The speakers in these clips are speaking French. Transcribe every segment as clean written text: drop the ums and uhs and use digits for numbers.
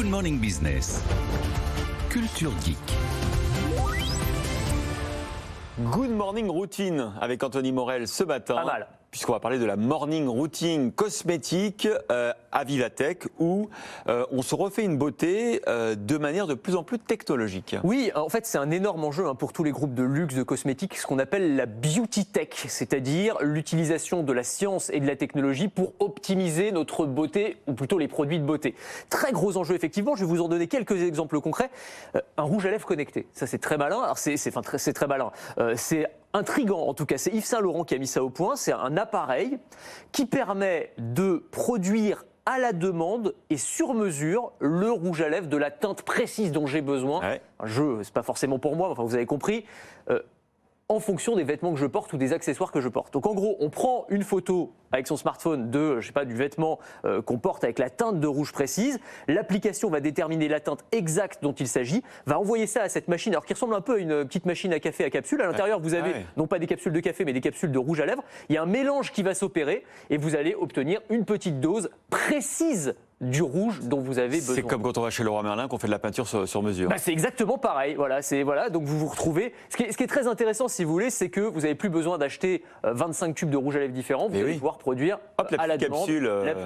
Good Morning Business. Culture Geek. Good Morning Routine avec Anthony Morel ce matin. Pas mal. Puisqu'on va parler de la morning routine cosmétique à Vivatech où on se refait une beauté de manière de plus en plus technologique. Oui, en fait, c'est un énorme enjeu pour tous les groupes de luxe, de cosmétiques, ce qu'on appelle la beauty tech, c'est-à-dire l'utilisation de la science et de la technologie pour optimiser notre beauté, ou plutôt les produits de beauté. Très gros enjeu, effectivement. Je vais vous en donner quelques exemples concrets. Un rouge à lèvres connecté, ça c'est très malin. Alors c'est très malin. C'est intriguant en tout cas. C'est Yves Saint Laurent qui a mis ça au point. C'est un appareil qui permet de produire à la demande et sur mesure le rouge à lèvres de la teinte précise dont j'ai besoin. Ouais. C'est pas forcément pour moi, enfin vous avez compris. En fonction des vêtements que je porte ou des accessoires que je porte. Donc en gros, on prend une photo avec son smartphone du vêtement qu'on porte avec la teinte de rouge précise. L'application va déterminer la teinte exacte dont il s'agit, va envoyer ça à cette machine, alors qui ressemble un peu à une petite machine à café à capsule. À l'intérieur, vous avez non pas des capsules de café, mais des capsules de rouge à lèvres. Il y a un mélange qui va s'opérer et vous allez obtenir une petite dose précise du rouge dont vous avez besoin. C'est comme quand on va chez Leroy Merlin qu'on fait de la peinture sur mesure. C'est exactement pareil. Donc vous vous retrouvez. Ce qui est très intéressant, si vous voulez, c'est que vous n'avez plus besoin d'acheter 25 tubes de rouge à lèvres différents. Vous allez pouvoir produire à la demande,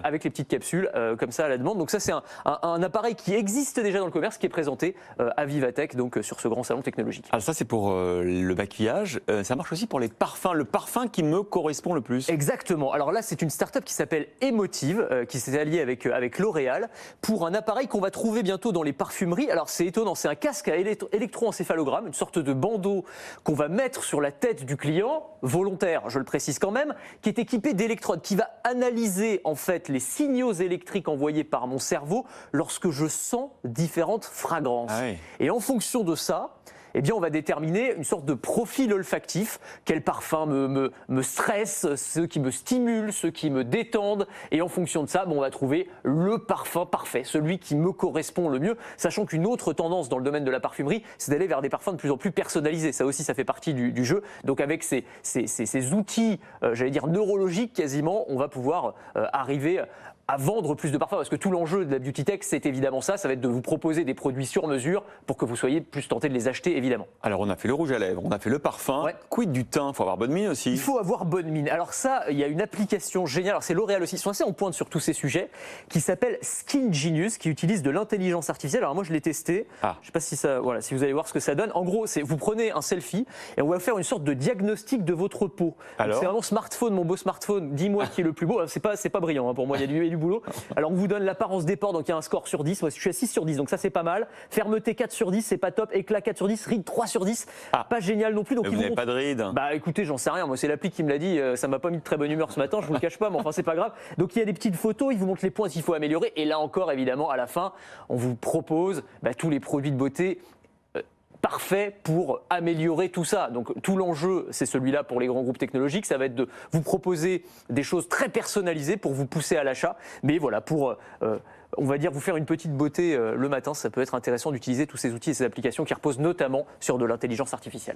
avec les petites capsules comme ça à la demande. Donc ça, c'est un appareil qui existe déjà dans le commerce, qui est présenté à Vivatech, donc sur ce grand salon technologique. Alors ça, c'est pour le maquillage. Ça marche aussi pour les parfums. Le parfum qui me correspond le plus. Exactement. Alors là, c'est une start-up qui s'appelle Emotive, qui s'est alliée avec L'Oréal pour un appareil qu'on va trouver bientôt dans les parfumeries. Alors c'est étonnant, c'est un casque à électroencéphalogramme, une sorte de bandeau qu'on va mettre sur la tête du client, volontaire, je le précise quand même, qui est équipé d'électrodes, qui va analyser en fait les signaux électriques envoyés par mon cerveau lorsque je sens différentes fragrances. Et en fonction de ça, on va déterminer une sorte de profil olfactif. Quel parfum me stresse, ceux qui me stimulent, ceux qui me détendent. Et en fonction de ça, on va trouver le parfum parfait, celui qui me correspond le mieux. Sachant qu'une autre tendance dans le domaine de la parfumerie, c'est d'aller vers des parfums de plus en plus personnalisés. Ça aussi, ça fait partie du jeu. Donc avec ces outils, neurologiques quasiment, on va pouvoir arriver à vendre plus de parfums, parce que tout l'enjeu de la beauty tech, c'est évidemment ça va être de vous proposer des produits sur mesure pour que vous soyez plus tenté de les acheter, évidemment. Alors on a fait le rouge à lèvres, on a fait le parfum, quid du teint, il faut avoir bonne mine aussi. Il faut avoir bonne mine. Alors ça, il y a une application géniale, alors c'est L'Oréal aussi, ils sont assez en pointe sur tous ces sujets, qui s'appelle Skin Genius, qui utilise de l'intelligence artificielle. Alors moi je l'ai testé, je ne sais pas si vous allez voir ce que ça donne. En gros, vous prenez un selfie et on va faire une sorte de diagnostic de votre peau. C'est vraiment smartphone, mon beau smartphone, dis-moi qui est le plus beau. C'est pas brillant pour moi, il y a du boulot. Alors on vous donne l'apparence des pores, donc il y a un score sur 10. Moi je suis à 6 sur 10, donc ça c'est pas mal. Fermeté 4 sur 10, c'est pas top. Éclat 4 sur 10, ride 3 sur 10. Pas génial non plus. Donc vous n'avez pas de ride? Écoutez, j'en sais rien. Moi c'est l'appli qui me l'a dit. Ça m'a pas mis de très bonne humeur ce matin, je vous le cache pas, mais enfin c'est pas grave. Donc il y a des petites photos, ils vous montrent les points qu'il faut améliorer. Et là encore, évidemment, à la fin, on vous propose tous les produits de beauté parfait pour améliorer tout ça. Donc tout l'enjeu, c'est celui-là pour les grands groupes technologiques, ça va être de vous proposer des choses très personnalisées pour vous pousser à l'achat. Mais voilà, pour on va dire vous faire une petite beauté le matin, ça peut être intéressant d'utiliser tous ces outils et ces applications qui reposent notamment sur de l'intelligence artificielle.